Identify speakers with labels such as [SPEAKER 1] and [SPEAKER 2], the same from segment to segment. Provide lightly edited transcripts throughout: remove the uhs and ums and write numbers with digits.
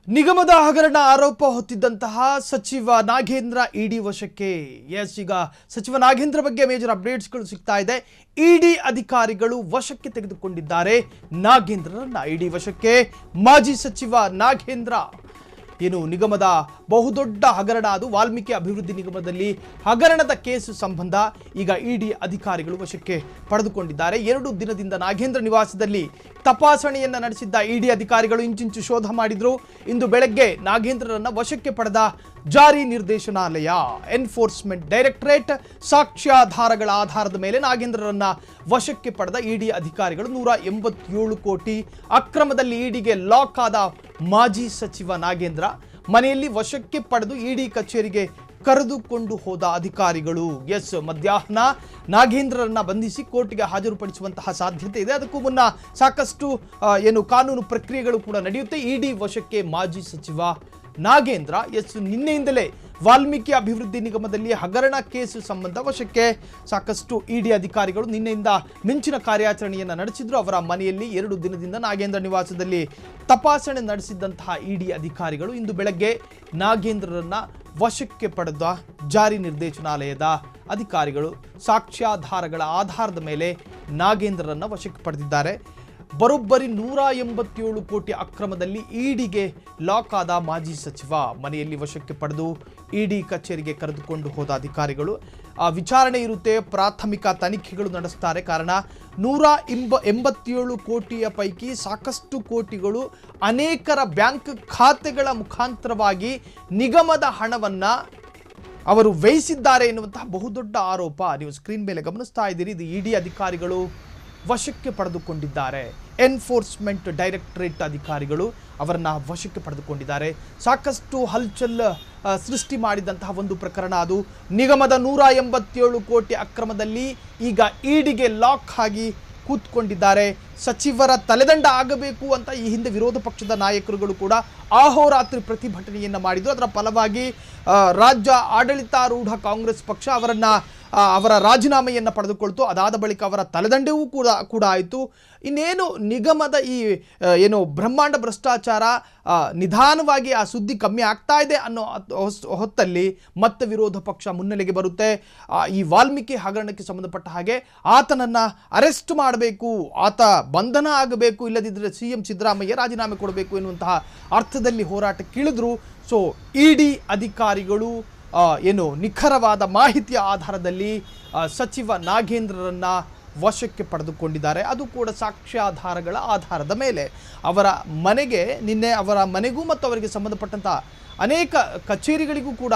[SPEAKER 1] ನಿಗಮದ ಹಗರಣ ಆರೋಪ ಹೊತ್ತಿದ್ದಂತಹ ಸಚಿವ ನಾಗೇಂದ್ರ ಇಡಿ ವಶಕ್ಕೆ. ಈಗ ಸಚಿವ ನಾಗೇಂದ್ರ ಬಗ್ಗೆ ಮೇಜರ್ ಅಪ್ಡೇಟ್ಸ್ಗಳು ಸಿಗ್ತಾ ಇದೆ. ಇಡಿ ಅಧಿಕಾರಿಗಳು ವಶಕ್ಕೆ ತೆಗೆದುಕೊಂಡಿದ್ದಾರೆ ನಾಗೇಂದ್ರರನ್ನ. ಇಡಿ ವಶಕ್ಕೆ ಮಾಜಿ ಸಚಿವ ನಾಗೇಂದ್ರ ಏನು ನಿಗಮದ ಬಹುದೊಡ್ಡ ಹಗರಣ, ಅದು ವಾಲ್ಮೀಕಿ ಅಭಿವೃದ್ಧಿ ನಿಗಮದಲ್ಲಿ ಹಗರಣದ ಕೇಸು ಸಂಬಂಧ ಈಗ ಇಡಿ ಅಧಿಕಾರಿಗಳು ವಶಕ್ಕೆ ಪಡೆದುಕೊಂಡಿದ್ದಾರೆ. 2 ದಿನದಿಂದ ನಾಗೇಂದ್ರ ನಿವಾಸದಲ್ಲಿ ತಪಾಸಣೆಯನ್ನ ನಡೆಸಿದ್ದ ಇಡಿ ಅಧಿಕಾರಿಗಳು ಇಂಚಿಂಚು ಶೋಧ ಮಾಡಿದ್ರು. ಇಂದು ಬೆಳಗ್ಗೆ ನಾಗೇಂದ್ರರನ್ನ ವಶಕ್ಕೆ ಪಡೆದ ಜಾರಿ ನಿರ್ದೇಶನಾಲಯ, ಎನ್ಫೋರ್ಸ್ಮೆಂಟ್ ಡೈರೆಕ್ಟರೇಟ್ ಸಾಕ್ಷ್ಯಾಧಾರಗಳ ಆಧಾರದ ಮೇಲೆ ನಾಗೇಂದ್ರರನ್ನ ವಶಕ್ಕೆ ಪಡೆದ ಇಡಿ ಅಧಿಕಾರಿಗಳು 187 ಕೋಟಿ ಅಕ್ರಮದಲ್ಲಿ ಇಡಿಗೆ ಲಾಕ್ ಆದ ಮಾಜಿ ಸಚಿವ ನಾಗೇಂದ್ರ ಮನೆಯಲ್ಲಿ ವಶಕ್ಕೆ ಪಡೆದು ಇಡಿ ಕಚೇರಿಗೆ ಕರೆದುಕೊಂಡು ಹೋದ ಅಧಿಕಾರಿಗಳು. ಮಧ್ಯಾಹ್ನ ನಾಗೇಂದ್ರರನ್ನ ಬಂಧಿಸಿ ಕೋರ್ಟ್ಗೆ ಹಾಜರುಪಡಿಸುವಂತಹ ಸಾಧ್ಯತೆ ಇದೆ. ಅದಕ್ಕೂ ಮುನ್ನ ಸಾಕಷ್ಟು ಕಾನೂನು ಪ್ರಕ್ರಿಯೆಗಳು ಕೂಡ ನಡೆಯುತ್ತೆ. ಇಡಿ ವಶಕ್ಕೆ ಮಾಜಿ ಸಚಿವ ನಾಗೇಂದ್ರ ನಿನ್ನೆಯಿಂದಲೇ ವಾಲ್ಮೀಕಿ ಅಭಿವೃದ್ಧಿ ನಿಗಮದಲ್ಲಿ ಹಗರಣ ಕೇಸು ಸಂಬಂಧ ವಶಕ್ಕೆ ಸಾಕಷ್ಟು ಇಡಿ ಅಧಿಕಾರಿಗಳು ನಿನ್ನೆಯಿಂದ ಮಿಂಚಿನ ಕಾರ್ಯಾಚರಣೆಯನ್ನು ನಡೆಸಿದ್ರು. ಅವರ ಮನೆಯಲ್ಲಿ 2 ದಿನದಿಂದ ನಾಗೇಂದ್ರ ನಿವಾಸದಲ್ಲಿ ತಪಾಸಣೆ ನಡೆಸಿದ್ದಂತಹ ಇಡಿ ಅಧಿಕಾರಿಗಳು ಇಂದು ಬೆಳಗ್ಗೆ ನಾಗೇಂದ್ರರನ್ನ ವಶಕ್ಕೆ ಪಡೆದ ಜಾರಿ ನಿರ್ದೇಶನಾಲಯದ ಅಧಿಕಾರಿಗಳು ಸಾಕ್ಷ್ಯಾಧಾರಗಳ ಆಧಾರದ ಮೇಲೆ ನಾಗೇಂದ್ರರನ್ನ ವಶಕ್ಕೆ ಪಡೆದಿದ್ದಾರೆ. ಬರೋಬ್ಬರಿ 187 ಕೋಟಿ ಅಕ್ರಮದಲ್ಲಿ ಇಡಿಗೆ ಲಾಕ್ ಆದ ಮಾಜಿ ಸಚಿವ ಮನೆಯಲ್ಲಿ ವಶಕ್ಕೆ ಪಡೆದು ಇಡಿ ಕಚೇರಿಗೆ ಕರೆದುಕೊಂಡು ಹೋದ ಅಧಿಕಾರಿಗಳು. ವಿಚಾರಣೆ ಇರುತ್ತೆ, ಪ್ರಾಥಮಿಕ ತನಿಖೆಗಳು ನಡೆಸ್ತಾರೆ. ಕಾರಣ 187 ಕೋಟಿಯ ಪೈಕಿ ಸಾಕಷ್ಟು ಕೋಟಿಗಳು ಅನೇಕರ ಬ್ಯಾಂಕ್ ಖಾತೆಗಳ ಮುಖಾಂತರವಾಗಿ ನಿಗಮದ ಹಣವನ್ನ ಅವರು ವ್ಯಯಿಸಿದ್ದಾರೆ ಎನ್ನುವಂತಹ ಬಹುದೊಡ್ಡ ಆರೋಪ ನೀವು ಸ್ಕ್ರೀನ್ ಮೇಲೆ ಗಮನಿಸ್ತಾ ಇದ್ದೀರಿ. ಇದು ಇಡಿ ಅಧಿಕಾರಿಗಳು ವಶಕ್ಕೆ ಪಡೆದುಕೊಂಡಿದ್ದಾರೆ. ಎನ್ಫೋರ್ಸ್ಮೆಂಟ್ ಡೈರೆಕ್ಟರೇಟ್ ಅಧಿಕಾರಿಗಳು ಅವರನ್ನ ವಶಕ್ಕೆ ಪಡೆದುಕೊಂಡಿದ್ದಾರೆ. ಸಾಕಷ್ಟು ಹಲ್ಚಲ್ ಸೃಷ್ಟಿ ಮಾಡಿದಂತಹ ಒಂದು ಪ್ರಕರಣ ಅದು. ನಿಗಮದ 187 ಕೋಟಿ ಅಕ್ರಮದಲ್ಲಿ ಈಗ ಇಡಿಗೆ ಲಾಕ್ ಆಗಿ ಕೂತ್ಕೊಂಡಿದ್ದಾರೆ. ಸಚಿವರ ತಲೆದಂಡ ಆಗಬೇಕು ಅಂತ ಈ ಹಿಂದೆ ವಿರೋಧ ಪಕ್ಷದ ನಾಯಕರುಗಳು ಕೂಡ ಅಹೋರಾತ್ರಿ ಪ್ರತಿಭಟನೆಯನ್ನು ಮಾಡಿದ್ರು. ಅದರ ಫಲವಾಗಿ ರಾಜ್ಯ ಆಡಳಿತಾರೂಢ ಕಾಂಗ್ರೆಸ್ ಪಕ್ಷ ಅವರ ರಾಜೀನಾಮೆಯನ್ನು ಪಡೆದುಕೊಳ್ತು. ಅದಾದ ಬಳಿಕ ಅವರ ತಲೆದಂಡವೂ ಕೂಡ ಆಯಿತು. ಇನ್ನೇನು ನಿಗಮದ ಈ ಬ್ರಹ್ಮಾಂಡ ಭ್ರಷ್ಟಾಚಾರ ನಿಧಾನವಾಗಿ ಆ ಸುದ್ದಿ ಕಮ್ಮಿ ಆಗ್ತಾ ಇದೆ ಅನ್ನೋ ಹೊತ್ತಲ್ಲಿ ಮತ್ತೆ ವಿರೋಧ ಪಕ್ಷ ಮುನ್ನೆಲೆಗೆ ಬರುತ್ತೆ. ಈ ವಾಲ್ಮೀಕಿ ಹಗರಣಕ್ಕೆ ಸಂಬಂಧಪಟ್ಟ ಹಾಗೆ ಆತನನ್ನು ಅರೆಸ್ಟ್ ಮಾಡಬೇಕು, ಆತ ಬಂಧನ ಆಗಬೇಕು, ಇಲ್ಲದಿದ್ದರೆ CM ಸಿದ್ದರಾಮಯ್ಯ ರಾಜೀನಾಮೆ ಕೊಡಬೇಕು ಎನ್ನುವಂತಹ ಅರ್ಥದಲ್ಲಿ ಹೋರಾಟಕ್ಕಿಳಿದ್ರು. ಸೊ ಇಡಿ ಅಧಿಕಾರಿಗಳು ನಿಖರವಾದ ಮಾಹಿತಿಯ ಆಧಾರದಲ್ಲಿ ಸಚಿವ ನಾಗೇಂದ್ರರನ್ನ ವಶಕ್ಕೆ ಪಡೆದುಕೊಂಡಿದ್ದಾರೆ. ಅದು ಕೂಡ ಸಾಕ್ಷ್ಯಾಧಾರಗಳ ಆಧಾರದ ಮೇಲೆ. ಅವರ ಮನೆಗೂ ಮತ್ತು ಅವರಿಗೆ ಸಂಬಂಧಪಟ್ಟಂಥ ಅನೇಕ ಕಚೇರಿಗಳಿಗೂ ಕೂಡ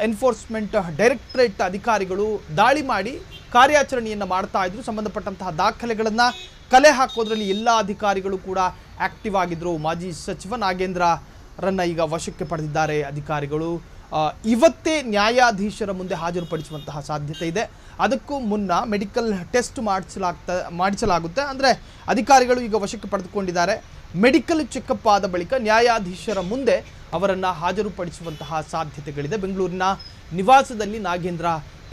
[SPEAKER 1] ಎನ್ಫೋರ್ಸ್ಮೆಂಟ್ ಡೈರೆಕ್ಟರೇಟ್ ಅಧಿಕಾರಿಗಳು ದಾಳಿ ಮಾಡಿ ಕಾರ್ಯಾಚರಣೆಯನ್ನು ಮಾಡ್ತಾ ಇದ್ರು. ಸಂಬಂಧಪಟ್ಟಂತಹ ದಾಖಲೆಗಳನ್ನು ಕಲೆ ಹಾಕೋದ್ರಲ್ಲಿ ಎಲ್ಲ ಅಧಿಕಾರಿಗಳು ಕೂಡ ಆಕ್ಟಿವ್ ಆಗಿದ್ರು. ಮಾಜಿ ಸಚಿವ ನಾಗೇಂದ್ರರನ್ನ ಈಗ ವಶಕ್ಕೆ ಪಡೆದಿದ್ದಾರೆ ಅಧಿಕಾರಿಗಳು. ಇವತ್ತೇ ನ್ಯಾಯಾಧೀಶರ ಮುಂದೆ ಹಾಜರುಪಡಿಸುವಂತಹ ಸಾಧ್ಯತೆ ಇದೆ. ಅದಕ್ಕೂ ಮುನ್ನ ಮೆಡಿಕಲ್ ಟೆಸ್ಟ್ ಮಾಡಿಸಲಾಗುತ್ತೆ. ಅಂದರೆ ಅಧಿಕಾರಿಗಳು ಈಗ ವಶಕ್ಕೆ ಪಡೆದುಕೊಂಡಿದ್ದಾರೆ. ಮೆಡಿಕಲ್ ಚೆಕಪ್ ಆದ ಬಳಿಕ ನ್ಯಾಯಾಧೀಶರ ಮುಂದೆ ಅವರನ್ನು ಹಾಜರುಪಡಿಸುವಂತಹ ಸಾಧ್ಯತೆಗಳಿದೆ. ಬೆಂಗಳೂರಿನ ನಿವಾಸದಲ್ಲಿ ನಾಗೇಂದ್ರ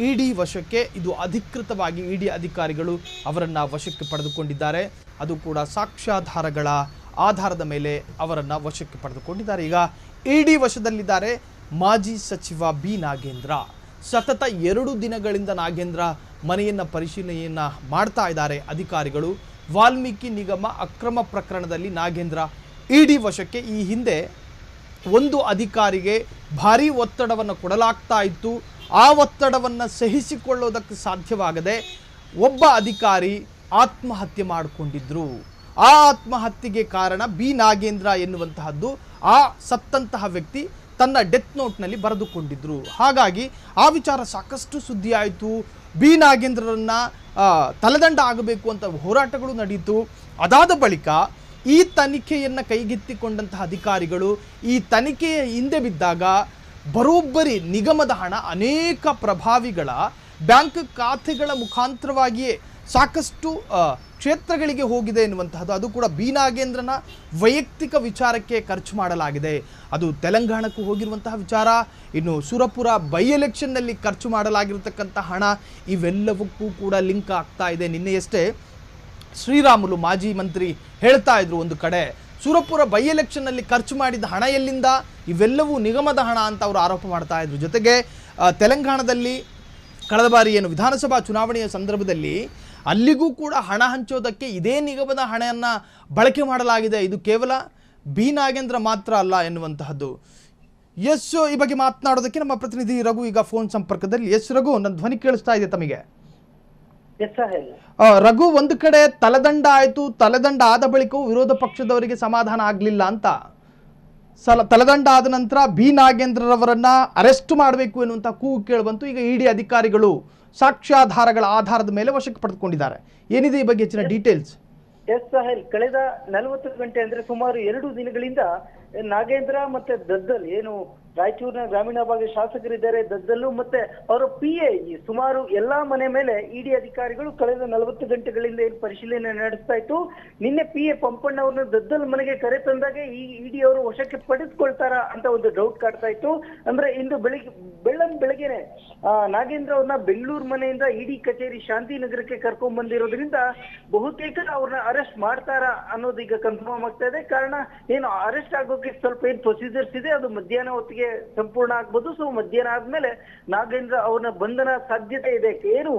[SPEAKER 1] ಇಡಿ ವಶಕ್ಕೆ, ಇದು ಅಧಿಕೃತವಾಗಿ ಇಡಿ ಅಧಿಕಾರಿಗಳು ಅವರನ್ನು ವಶಕ್ಕೆ ಪಡೆದುಕೊಂಡಿದ್ದಾರೆ. ಅದು ಕೂಡ ಸಾಕ್ಷ್ಯಾಧಾರಗಳ ಆಧಾರದ ಮೇಲೆ ಅವರನ್ನು ವಶಕ್ಕೆ ಪಡೆದುಕೊಂಡಿದ್ದಾರೆ. ಈಗ ಇಡಿ ವಶದಲ್ಲಿದ್ದಾರೆ ಮಾಜಿ ಸಚಿವ ಬಿ ನಾಗೇಂದ್ರ. ಸತತ 2 ದಿನಗಳಿಂದ ನಾಗೇಂದ್ರ ಮನೆಯನ್ನು ಪರಿಶೀಲನೆಯನ್ನು ಮಾಡ್ತಾ ಇದ್ದಾರೆ ಅಧಿಕಾರಿಗಳು. ವಾಲ್ಮೀಕಿ ನಿಗಮ ಅಕ್ರಮ ಪ್ರಕರಣದಲ್ಲಿ ನಾಗೇಂದ್ರ ಇಡಿ ವಶಕ್ಕೆ. ಈ ಹಿಂದೆ ಒಂದು ಅಧಿಕಾರಿಗೆ ಭಾರೀ ಒತ್ತಡವನ್ನು ಕೊಡಲಾಗ್ತಾ ಇತ್ತು. ಆ ಒತ್ತಡವನ್ನು ಸಹಿಸಿಕೊಳ್ಳೋದಕ್ಕೆ ಸಾಧ್ಯವಾಗದೆ ಒಬ್ಬ ಅಧಿಕಾರಿ ಆತ್ಮಹತ್ಯೆ ಮಾಡಿಕೊಂಡಿದ್ರು. ಆ ಆತ್ಮಹತ್ಯೆಗೆ ಕಾರಣ ಬಿ ನಾಗೇಂದ್ರ ಎನ್ನುವಂತಹದ್ದು ಆ ಸತ್ತಂತಹ ವ್ಯಕ್ತಿ ತನ್ನ ಡೆತ್ ನೋಟ್ನಲ್ಲಿ ಬರೆದುಕೊಂಡಿದ್ರು. ಹಾಗಾಗಿ ಆ ವಿಚಾರ ಸಾಕಷ್ಟು ಸುದ್ದಿ ಆಯಿತು. ಬಿ ನಾಗೇಂದ್ರರನ್ನ ತಲೆದಂಡ ಆಗಬೇಕು ಅಂತ ಹೋರಾಟಗಳು ನಡೆಯಿತು. ಅದಾದ ಬಳಿಕ ಈ ತನಿಖೆಯನ್ನು ಕೈಗೆತ್ತಿಕೊಂಡಂತಹ ಅಧಿಕಾರಿಗಳು ಈ ತನಿಖೆಯ ಹಿಂದೆ ಬಿದ್ದಾಗ ಬರೋಬ್ಬರಿ ನಿಗಮದ ಹಣ ಅನೇಕ ಪ್ರಭಾವಿಗಳ ಬ್ಯಾಂಕ್ ಖಾತೆಗಳ ಮುಖಾಂತರವಾಗಿಯೇ ಸಾಕಷ್ಟು ಕ್ಷೇತ್ರಗಳಿಗೆ ಹೋಗಿದೆ ಎನ್ನುವಂತಹದ್ದು. ಅದು ಕೂಡ ಬಿ ನಾಗೇಂದ್ರನ ವೈಯಕ್ತಿಕ ವಿಚಾರಕ್ಕೆ ಖರ್ಚು ಮಾಡಲಾಗಿದೆ. ಅದು ತೆಲಂಗಾಣಕ್ಕೂ ಹೋಗಿರುವಂತಹ ವಿಚಾರ, ಇನ್ನು ಸುರಪುರ ಬೈ ಎಲೆಕ್ಷನ್ನಲ್ಲಿ ಖರ್ಚು ಮಾಡಲಾಗಿರತಕ್ಕಂಥ ಹಣ, ಇವೆಲ್ಲವಕ್ಕೂ ಕೂಡ ಲಿಂಕ್ ಆಗ್ತಾ ಇದೆ. ನಿನ್ನೆಯಷ್ಟೇ ಶ್ರೀರಾಮುಲು ಮಾಜಿ ಮಂತ್ರಿ ಹೇಳ್ತಾ ಇದ್ರು ಒಂದು ಕಡೆ ಸುರಪುರ ಬೈ ಎಲೆಕ್ಷನ್ನಲ್ಲಿ ಖರ್ಚು ಮಾಡಿದ ಹಣ ಎಲ್ಲಿಂದ, ಇವೆಲ್ಲವೂ ನಿಗಮದ ಹಣ ಅಂತ ಅವರು ಆರೋಪ ಮಾಡ್ತಾ ಇದ್ರು. ಜೊತೆಗೆ ತೆಲಂಗಾಣದಲ್ಲಿ ಕಳೆದ ಬಾರಿ ಏನು ವಿಧಾನಸಭಾ ಚುನಾವಣೆಯ ಸಂದರ್ಭದಲ್ಲಿ ಅಲ್ಲಿಗೂ ಕೂಡ ಹಣ ಹಂಚೋದಕ್ಕೆ ಇದೇ ನಿಗಮದ ಹಣವನ್ನು ಬಳಕೆ ಮಾಡಲಾಗಿದೆ. ಇದು ಕೇವಲ ಬಿ ನಾಗೇಂದ್ರ ಮಾತ್ರ ಅಲ್ಲ ಎನ್ನುವಂತಹದ್ದು. ಎಸ್, ಈ ಬಗ್ಗೆ ಮಾತನಾಡೋದಕ್ಕೆ ನಮ್ಮ ಪ್ರತಿನಿಧಿ ರಘು ಈಗ ಫೋನ್ ಸಂಪರ್ಕದಲ್ಲಿ. ಎಸ್ ರಘು, ನನ್ನ ಧ್ವನಿ ಕೇಳಿಸ್ತಾ ಇದೆ ತಮಗೆ? ರಘು, ಒಂದು ಕಡೆ ತಲೆದಂಡ ಆಯ್ತು, ತಲೆದಂಡ ಆದ ಬಳಿಕವೂ ವಿರೋಧ ಪಕ್ಷದವರಿಗೆ ಸಮಾಧಾನ ಆಗ್ಲಿಲ್ಲ ಅಂತ ತಲೆದಂಡ ಆದ ನಂತರ ಬಿ ನಾಗೇಂದ್ರರವರನ್ನ ಅರೆಸ್ಟ್ ಮಾಡಬೇಕು ಎನ್ನುವಂತ ಕೂಗು ಕೇಳಿಬಂತು. ಈಗ ಇಡಿ ಅಧಿಕಾರಿಗಳು ಸಾಕ್ಷ್ಯಾಧಾರಗಳ ಆಧಾರದ ಮೇಲೆ ವಶಕ್ಕೆ ಪಡೆದುಕೊಂಡಿದ್ದಾರೆ. ಏನಿದೆ ಈ ಬಗ್ಗೆ ಹೆಚ್ಚಿನ ಡೀಟೇಲ್ಸ್?
[SPEAKER 2] ಎಸ್ ಸಾಹಿಲ್, ಕಳೆದ 40 ಗಂಟೆ ಅಂದ್ರೆ ಸುಮಾರು 2 ದಿನಗಳಿಂದ ನಾಗೇಂದ್ರ ಮತ್ತೆ ದದ್ದಲ್ ಏನು ರಾಯಚೂರಿನ ಗ್ರಾಮೀಣ ಭಾಗದ ಶಾಸಕರಿದ್ದಾರೆ, ದದ್ದಲ್ಲು ಮತ್ತೆ ಅವರ PA ಸುಮಾರು ಎಲ್ಲಾ ಮನೆ ಮೇಲೆ ಇಡಿ ಅಧಿಕಾರಿಗಳು ಕಳೆದ 40 ಗಂಟೆಗಳಿಂದ ಏನು ಪರಿಶೀಲನೆ ನಡೆಸ್ತಾ ಇತ್ತು. ನಿನ್ನೆ PA ಪಂಪಣ್ಣ ಅವ್ರನ್ನ ದದ್ದಲ್ ಮನೆಗೆ ಕರೆ ತಂದಾಗ ಈ ಇಡಿ ಅವರು ವಶಕ್ಕೆ ಪಡೆದುಕೊಳ್ತಾರ ಅಂತ ಒಂದು ಡೌಟ್ ಕಾಡ್ತಾ ಇತ್ತು. ಅಂದ್ರೆ ಇಂದು ಬೆಳಗ್ಗೆನೆ ನಾಗೇಂದ್ರ ಅವ್ರನ್ನ ಬೆಂಗಳೂರು ಮನೆಯಿಂದ ಇಡಿ ಕಚೇರಿ ಶಾಂತಿನಗರಕ್ಕೆ ಕರ್ಕೊಂಡ್ ಬಂದಿರೋದ್ರಿಂದ ಬಹುತೇಕ ಅವ್ರನ್ನ ಅರೆಸ್ಟ್ ಮಾಡ್ತಾರ ಅನ್ನೋದು ಈಗ ಕನ್ಫರ್ಮ್ ಆಗ್ತಾ ಇದೆ. ಕಾರಣ ಏನು ಅರೆಸ್ಟ್ ಆಗೋಕೆ ಸ್ವಲ್ಪ ಏನ್ ಪ್ರೊಸೀಜರ್ಸ್ ಇದೆ, ಅದು ಮಧ್ಯಾಹ್ನ ಹೊತ್ತಿಗೆ ಸಂಪೂರ್ಣ ಆಗ್ಬೋದು. ಸೊ ಮಧ್ಯಾಹ್ನ ಆದ್ಮೇಲೆ ನಾಗೇಂದ್ರ ಅವ್ರನ್ನ ಬಂಧನ ಸಾಧ್ಯತೆ ಇದೆ. ಏನು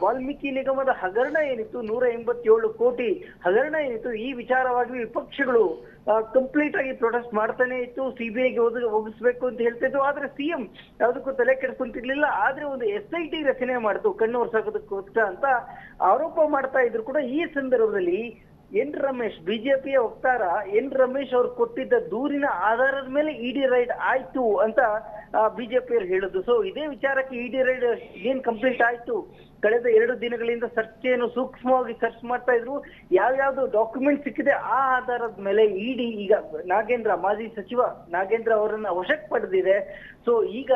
[SPEAKER 2] ವಾಲ್ಮೀಕಿ ನಿಗಮದ ಹಗರಣ ಏನಿತ್ತು, 187 ಕೋಟಿ ಹಗರಣ ಏನಿತ್ತು, ಈ ವಿಚಾರವಾಗಿ ವಿಪಕ್ಷಗಳು ಕಂಪ್ಲೀಟ್ ಆಗಿ ಪ್ರೊಟೆಸ್ಟ್ ಮಾಡ್ತಾನೆ ಇತ್ತು. CBIಗೆ ಒಗಿಸ್ಬೇಕು ಅಂತ ಹೇಳ್ತಾ ಇತ್ತು. ಆದ್ರೆ CM ಯಾವ್ದಕ್ಕೂ ತಲೆ ಕೆಡಿಸ್ಕೊಂತಿರ್ಲಿಲ್ಲ. ಆದ್ರೆ ಒಂದು SIT ರಚನೆ ಮಾಡ್ತು ಕಣ್ಣು ಒರ್ಸಾಕೋದಕ್ಕೋಸ್ಕರ ಅಂತ ಆರೋಪ ಮಾಡ್ತಾ ಇದ್ರು ಕೂಡ. ಈ ಸಂದರ್ಭದಲ್ಲಿ ಎನ್ ರಮೇಶ್, ಬಿಜೆಪಿಯ ವಕ್ತಾರ ಎನ್ ರಮೇಶ್ ಅವ್ರು ಕೊಟ್ಟಿದ್ದ ದೂರಿನ ಆಧಾರದ ಮೇಲೆ ಇಡಿ ರೈಡ್ ಆಯ್ತು ಅಂತ ಬಿಜೆಪಿಯವರು ಹೇಳುದು. ಸೊ ಇದೇ ವಿಚಾರಕ್ಕೆ ಇಡಿ ರೈಡ್ ಏನ್ ಕಂಪ್ಲೀಟ್ ಆಯ್ತು, ಕಳೆದ 2 ದಿನಗಳಿಂದ ಸರ್ಚ್ ಏನು ಸೂಕ್ಷ್ಮವಾಗಿ ಸರ್ಚ್ ಮಾಡ್ತಾ ಇದ್ರು. ಯಾವ್ಯಾವ್ದು ಡಾಕ್ಯುಮೆಂಟ್ ಸಿಕ್ಕಿದೆ ಆ ಆಧಾರದ ಮೇಲೆ ಇಡಿ ಈಗ ನಾಗೇಂದ್ರ, ಮಾಜಿ ಸಚಿವ ನಾಗೇಂದ್ರ ಅವರನ್ನ ವಶಕ್ಕೆ ಪಡೆದಿದೆ. ಸೊ ಈಗ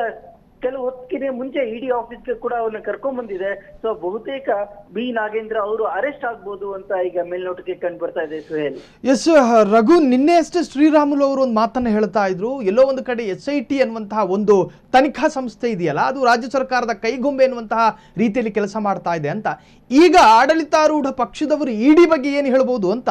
[SPEAKER 2] ಕೆಲವು ಹೊತ್ತಿಗೆ ಮುಂಚೆ ಇಡಿ ಆಫೀಸ್ಗೆ ಕೂಡ ಅವ್ರನ್ನ ಕರ್ಕೊಂಡ್ ಬಂದಿದೆ. ಸೊ ಬಹುತೇಕ ಬಿ ನಾಗೇಂದ್ರ ಅವರು ಅರೆಸ್ಟ್ ಆಗ್ಬೋದು ಅಂತ ಈಗ ಮೇಲ್ನೋಟಕ್ಕೆ ಕಂಡು ಬರ್ತಾ ಇದೆ. ಸುಹೇಲ್,
[SPEAKER 1] ಎಸ್ ರಘು, ನಿನ್ನೆ ಅಷ್ಟೇ ಶ್ರೀರಾಮುಲು ಅವರು ಒಂದು ಮಾತನ್ನ ಹೇಳ್ತಾ ಇದ್ರು, ಎಲ್ಲೋ ಒಂದು ಕಡೆ SIT ಅನ್ನುವಂತಹ ಒಂದು ತನಿಖಾ ಸಂಸ್ಥೆ ಇದೆಯಲ್ಲ, ಅದು ರಾಜ್ಯ ಸರ್ಕಾರದ ಕೈಗೊಂಬೆ ಎನ್ನುವಂತಹ ರೀತಿಯಲ್ಲಿ ಕೆಲಸ ಮಾಡ್ತಾ ಇದೆ ಅಂತ. ಈಗ ಆಡಳಿತಾರೂಢ ಪಕ್ಷದವರು ಇಡಿ ಬಗ್ಗೆ ಏನು ಹೇಳ್ಬೋದು ಅಂತ?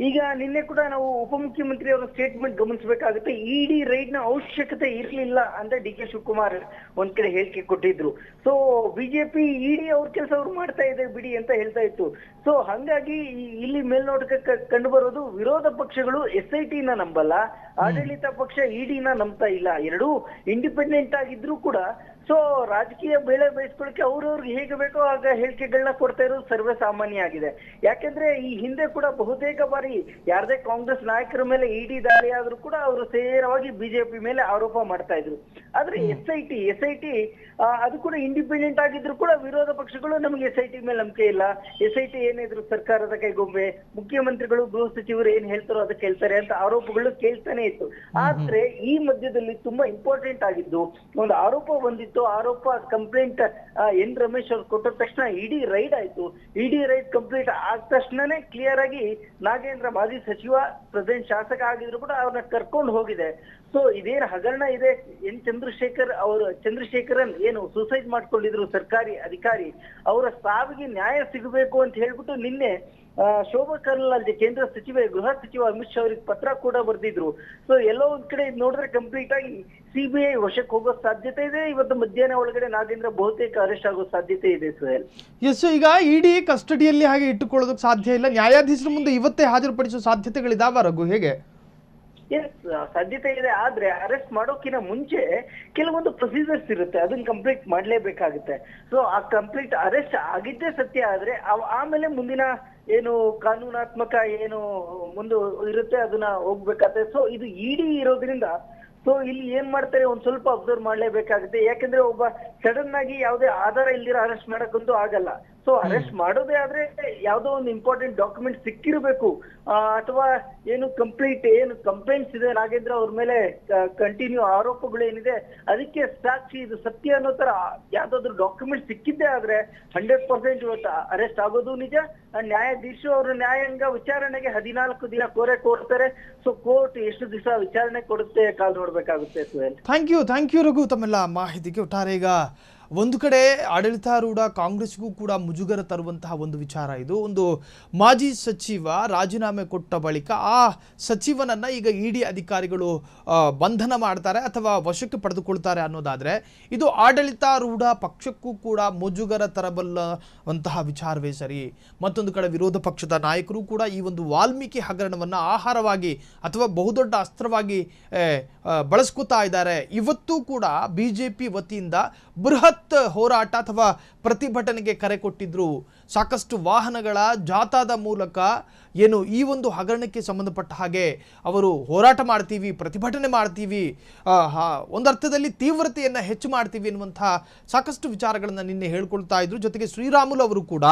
[SPEAKER 2] ಈಗ ನಿನ್ನೆ ಕೂಡ ನಾವು ಉಪಮುಖ್ಯಮಂತ್ರಿ ಅವರ ಸ್ಟೇಟ್ಮೆಂಟ್ ಗಮನಿಸಬೇಕಾಗುತ್ತೆ. ಇಡಿ ರೈಡ್ ನ ಅವಶ್ಯಕತೆ ಇರ್ಲಿಲ್ಲ ಅಂತ DK ಶಿವಕುಮಾರ್ ಒಂದ್ ಕಡೆ ಹೇಳಿಕೆ ಕೊಟ್ಟಿದ್ರು. ಸೊ ಬಿಜೆಪಿ ಇಡಿ ಅವ್ರ ಕೆಲಸ ಅವ್ರು ಮಾಡ್ತಾ ಇದೆ ಬಿಡಿ ಅಂತ ಹೇಳ್ತಾ ಇತ್ತು. ಸೊ ಹಂಗಾಗಿ ಇಲ್ಲಿ ಮೇಲ್ನೋಟಕ್ಕೆ ಕಂಡು ಬರೋದು ವಿರೋಧ ಪಕ್ಷಗಳು SIT ನ ನಂಬಲ್ಲ, ಆಡಳಿತ ಪಕ್ಷ ಇಡಿನ ನಂಬ್ತಾ ಇಲ್ಲ. ಎರಡೂ ಇಂಡಿಪೆಂಡೆಂಟ್ ಆಗಿದ್ರು ಕೂಡ ಸೊ ರಾಜಕೀಯ ಬೇಳೆ ಬಯಸ್ಕೊಳಕ್ಕೆ ಅವ್ರವ್ರಿಗೆ ಹೇಗೆ ಬೇಕೋ ಆಗ ಹೇಳಿಕೆಗಳನ್ನ ಕೊಡ್ತಾ ಇರೋದು ಸರ್ವೇ ಸಾಮಾನ್ಯ ಆಗಿದೆ. ಯಾಕೆಂದ್ರೆ ಈ ಹಿಂದೆ ಕೂಡ ಬಹುತೇಕ ಬಾರಿ ಯಾರದೇ ಕಾಂಗ್ರೆಸ್ ನಾಯಕರ ಮೇಲೆ ಇಡಿ ದಾಳಿ ಆದ್ರೂ ಕೂಡ ಅವರು ನೇರವಾಗಿ ಬಿಜೆಪಿ ಮೇಲೆ ಆರೋಪ ಮಾಡ್ತಾ ಇದ್ರು. ಆದ್ರೆ SIT ಅದು ಕೂಡ ಇಂಡಿಪೆಂಡೆಂಟ್ ಆಗಿದ್ರು ಕೂಡ ವಿರೋಧ ಪಕ್ಷಗಳು ನಮಗೆ SIT ಮೇಲೆ ನಂಬಿಕೆ ಇಲ್ಲ, SIT ಏನಿದ್ರು ಸರ್ಕಾರದ ಕೈಗೊಂಬೆ, ಮುಖ್ಯಮಂತ್ರಿಗಳು ಗೃಹ ಸಚಿವರು ಏನ್ ಹೇಳ್ತಾರೋ ಅದಕ್ಕೆ ಹೇಳ್ತಾರೆ ಅಂತ ಆರೋಪಗಳು ಕೇಳ್ತಾನೆ ಇತ್ತು. ಆದ್ರೆ ಈ ಮಧ್ಯದಲ್ಲಿ ತುಂಬಾ ಇಂಪಾರ್ಟೆಂಟ್ ಆಗಿದ್ದು ಒಂದು ಆರೋಪ ಬಂದಿತ್ತು. ಆರೋಪ ಕಂಪ್ಲೇಂಟ್ ಎನ್ ರಮೇಶ್ ಅವ್ರು ಕೊಟ್ಟ ತಕ್ಷಣ ಇಡಿ ರೈಡ್ ಆಯ್ತು. ಇಡಿ ರೈಡ್ ಕಂಪ್ಲೀಟ್ ಆದ ತಕ್ಷಣನೇ ಕ್ಲಿಯರ್ ಆಗಿ ನಾಗೇಂದ್ರ ಮಾಜಿ ಸಚಿವ, ಪ್ರೆಸಿಡೆಂಟ್ ಶಾಸಕ ಆಗಿದ್ರು ಕೂಡ ಅವ್ರನ್ನ ಕರ್ಕೊಂಡು ಹೋಗಿದೆ. ಸೊ ಇದೇನು ಹಗರಣ ಇದೆ, ಚಂದ್ರಶೇಖರನ್ ಏನು ಸೂಸೈಡ್ ಮಾಡ್ಕೊಂಡಿದ್ರು ಸರ್ಕಾರಿ ಅಧಿಕಾರಿ, ಅವರ ಸಾವಿಗೆ ನ್ಯಾಯ ಸಿಗಬೇಕು ಅಂತ ಹೇಳ್ಬಿಟ್ಟು ನಿನ್ನೆ ಶೋಭಾ ಕರಂದ್ಲಾಜೆ ಕೇಂದ್ರ ಸಚಿವೆ, ಗೃಹ ಸಚಿವ ಅಮಿತ್ ಶಾ ಅವರಿಗೆ ಪತ್ರ ಕೂಡ ಬರೆದಿದ್ರು. ಸೊ ಎಲ್ಲೋ ಒಂದ್ ಕಡೆ ನೋಡಿದ್ರೆ ಕಂಪ್ಲೀಟ್ ಆಗಿ CBI ವಶಕ್ಕೆ ಹೋಗೋ ಸಾಧ್ಯತೆ ಇದೆ. ಇವತ್ತು ಮಧ್ಯಾಹ್ನ ಒಳಗಡೆ ನಾಗೇಂದ್ರ ಬಹುತೇಕ ಅರೆಸ್ಟ್ ಆಗೋ ಸಾಧ್ಯತೆ ಇದೆ. ಸುಹೇಲ್,
[SPEAKER 1] ಎಸ್, ಈಗ ಇಡಿ ಕಸ್ಟಡಿಯಲ್ಲಿ ಹಾಗೆ ಇಟ್ಟುಕೊಳ್ಳೋದಕ್ಕೆ ಸಾಧ್ಯ ಇಲ್ಲ, ನ್ಯಾಯಾಧೀಶರ ಮುಂದೆ ಇವತ್ತೇ ಹಾಜರುಪಡಿಸುವ ಸಾಧ್ಯತೆಗಳಿದಾವ ರಘು? ಹೇಗೆ?
[SPEAKER 2] ಸಾಧ್ಯತೆ ಇದೆ. ಆದ್ರೆ ಅರೆಸ್ಟ್ ಮಾಡೋಕಿನ ಮುಂಚೆ ಕೆಲವೊಂದು ಪ್ರೊಸೀಜರ್ಸ್ ಇರುತ್ತೆ, ಅದನ್ನ ಕಂಪ್ಲೀಟ್ ಮಾಡ್ಲೇಬೇಕಾಗುತ್ತೆ. ಸೊ ಆ ಕಂಪ್ಲೀಟ್ ಅರೆಸ್ಟ್ ಆಗಿದ್ದೇ ಸತ್ಯ ಆದ್ರೆ ಆಮೇಲೆ ಮುಂದಿನ ಏನು ಕಾನೂನಾತ್ಮಕ ಏನು ಮುಂದೆ ಇರುತ್ತೆ ಅದನ್ನ ಹೋಗ್ಬೇಕಾಗುತ್ತೆ. ಸೊ ಇದು ಇಡಿ ಇರೋದ್ರಿಂದ ಸೊ ಇಲ್ಲಿ ಏನ್ ಮಾಡ್ತಾರೆ ಒಂದ್ ಸ್ವಲ್ಪ ಅಬ್ಸರ್ವ್ ಮಾಡ್ಲೇಬೇಕಾಗುತ್ತೆ. ಯಾಕಂದ್ರೆ ಒಬ್ಬ ಸಡನ್ ಆಗಿ ಯಾವುದೇ ಆಧಾರ ಇಲ್ದಿರ ಅರೆಸ್ಟ್ ಮಾಡಕ್ಕಂತೂ ಆಗಲ್ಲ. ಸೊ ಅರೆಸ್ಟ್ ಮಾಡೋದೇ ಆದ್ರೆ ಯಾವ್ದೋ ಒಂದು ಇಂಪಾರ್ಟೆಂಟ್ ಡಾಕ್ಯುಮೆಂಟ್ ಸಿಕ್ಕಿರ್ಬೇಕು, ಅಥವಾ ಏನು ಕಂಪ್ಲೇಂಟ್ಸ್ ಇದೆ ನಾಗೇಂದ್ರ ಅವ್ರ ಮೇಲೆ ಕಂಟಿನ್ಯೂ ಆರೋಪಗಳು ಏನಿದೆ ಅದಕ್ಕೆ ಸಾಕ್ಷಿ ಇದು ಸತ್ಯ ಅನ್ನೋ ತರ ಯಾವ್ದಾದ್ರು ಡಾಕ್ಯುಮೆಂಟ್ ಸಿಕ್ಕಿದ್ದೆ ಆದ್ರೆ 100% ಇವತ್ತು ಅರೆಸ್ಟ್ ಆಗೋದು ನಿಜ. ನ್ಯಾಯಾಧೀಶರು ಅವರು ನ್ಯಾಯಾಂಗ ವಿಚಾರಣೆಗೆ 14 ದಿನ ಕೋರ್ತಾರೆ. ಸೊ ಕೋರ್ಟ್ ಎಷ್ಟು ದಿವಸ ವಿಚಾರಣೆ ಕೊಡುತ್ತೆ ಕಾಲ್ ನೋಡ್ಬೇಕಾಗುತ್ತೆ.
[SPEAKER 1] ಥ್ಯಾಂಕ್ ಯು ರಘು ತಮ್ಮೆಲ್ಲ ಮಾಹಿತಿಗೆ. ಒಟ್ಟಾರೆ ಈಗ ಒಂದು ಕಡೆ ಆಡಳಿತಾರೂಢ ಕಾಂಗ್ರೆಸ್ಗೂ ಕೂಡ ಮುಜುಗರ ತರುವಂತಹ ಒಂದು ವಿಚಾರ ಇದು. ಒಂದು ಮಾಜಿ ಸಚಿವ ರಾಜೀನಾಮೆ ಕೊಟ್ಟ ಬಳಿಕ ಆ ಸಚಿವನನ್ನು ಈಗ ಇಡಿ ಅಧಿಕಾರಿಗಳು ಬಂಧನ ಮಾಡ್ತಾರೆ ಅಥವಾ ವಶಕ್ಕೆ ಪಡೆದುಕೊಳ್ತಾರೆ ಅನ್ನೋದಾದರೆ ಇದು ಆಡಳಿತಾರೂಢ ಪಕ್ಷಕ್ಕೂ ಕೂಡ ಮುಜುಗರ ತರಬಲ್ಲಂತಹ ವಿಚಾರವೇ ಸರಿ. ಮತ್ತೊಂದು ಕಡೆ ವಿರೋಧ ಪಕ್ಷದ ನಾಯಕರು ಕೂಡ ಈ ಒಂದು ವಾಲ್ಮೀಕಿ ಹಗರಣವನ್ನು ಆಹಾರವಾಗಿ ಅಥವಾ ಬಹುದೊಡ್ಡ ಅಸ್ತ್ರವಾಗಿ ಬಳಸ್ಕೊತಾ ಇದ್ದಾರೆ. ಇವತ್ತೂ ಕೂಡ ಬಿಜೆಪಿ ವತಿಯಿಂದ ಬೃಹತ್ ಹೋರಾಟ ಅಥವಾ ಪ್ರತಿಭಟನೆಗೆ ಕರೆ ಕೊಟ್ಟಿದ್ರು. ಸಾಕಷ್ಟು ವಾಹನಗಳ ಜಾಥಾದ ಮೂಲಕ ಏನು ಈ ಒಂದು ಹಗರಣಕ್ಕೆ ಸಂಬಂಧಪಟ್ಟ ಹಾಗೆ ಅವರು ಹೋರಾಟ ಮಾಡ್ತೀವಿ, ಪ್ರತಿಭಟನೆ ಮಾಡ್ತೀವಿ, ಒಂದರ್ಥದಲ್ಲಿ ತೀವ್ರತೆಯನ್ನು ಹೆಚ್ಚು ಮಾಡ್ತೀವಿ ಎನ್ನುವಂತಹ ಸಾಕಷ್ಟು ವಿಚಾರಗಳನ್ನು ನಿನ್ನೆ ಹೇಳ್ಕೊಳ್ತಾ ಇದ್ರು. ಜೊತೆಗೆ ಶ್ರೀರಾಮುಲು ಅವರು ಕೂಡ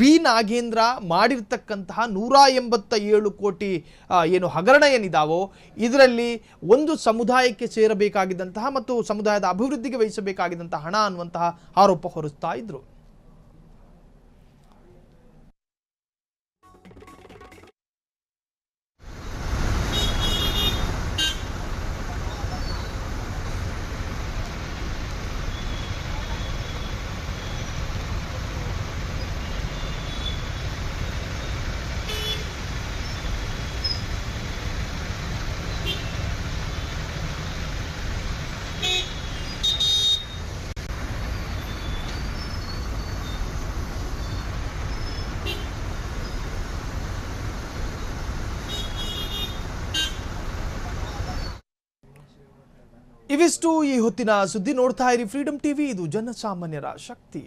[SPEAKER 1] ಬಿ ನಾಗೇಂದ್ರ ಮಾಡಿರ್ತಕ್ಕಂತಹ 187 ಕೋಟಿ ಏನು ಹಗರಣ ಏನಿದಾವೋ ಇದರಲ್ಲಿ ಒಂದು ಸಮುದಾಯಕ್ಕೆ ಸೇರಬೇಕಾಗಿದ್ದಂತಹ ಮತ್ತು ಸಮುದಾಯದ ಅಭಿವೃದ್ಧಿಗೆ ವಹಿಸಬೇಕಾಗಿದ್ದಂತಹ ಹಣ ಅನ್ನುವಂತಹ ಆರೋಪ ಹೊರಿಸ್ತಾ ಇದ್ರು. ಇವಿಷ್ಟು ಈ ಹೊತ್ತಿನ ಸುದ್ದಿ. ನೋಡ್ತಾ ಇರಿ ಫ್ರೀಡಂ ಟಿವಿ, ಇದು ಜನಸಾಮಾನ್ಯರ ಶಕ್ತಿ.